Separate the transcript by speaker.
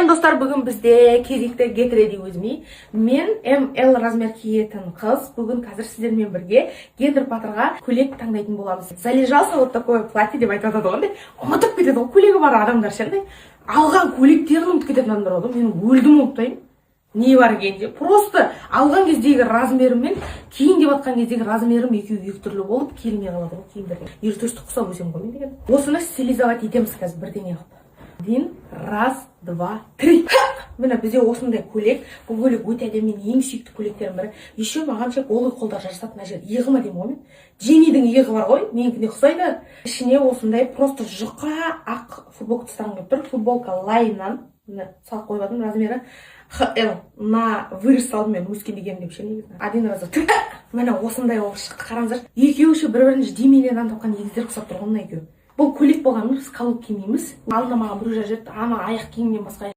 Speaker 1: Достар, бүгін бізде кезекті Get Ready With Me. Мен ML размер киетін қыз. Бүгін қазір сіздермен бірге Гендер Патрға көйлек таңдайтын боламыз. Залежался вот такое платье деп айтады ғой. Ұмытып кетеді ғой, көйлегі бар адамдар ше. Алған көйлектерін ұмытып кететін адамдар ғой. Мен өлдім ұмытпаймын. Не бар екенде? Просто алған кездегі размерім мен кейін деп атқан кездегі размерім екеуі екі түрлі болып келмей қалады ғой киімдерге. Ертөсті құсап өсем ғой мен деген. Осыны стилизовать етеміз қазір бірдеңе қылып. Один, раз, два, три. Міне бізде осындай көйлек. Бұл көйлек өте әдемі, менің ең сүйікті көйлектерім бірі. Еще маған ше голый қолдар жарасатын жер. Иығыма деймін ғой мен. Дженнидің иығы бар ғой, менікіне ұқсайды. Ішіне осындай просто жұқа ақ футболка тастағым келіп тұр. Футболка лайннан. Міне салып қойып жатырмын, размері XL. На вырез салдым мен өскенде киемін деп ше негізі. Один раз. Міне осындай болып шықты. Қараңыздар. Екеуі ше бір-бірін демейлерден тапқан егіздер ұқсап тұр ғой мына екеуі. Бұл көйлек болғанымен біз колготь кимейміз. Алдына маған біреу жазып, ана аяқ киімнен басқа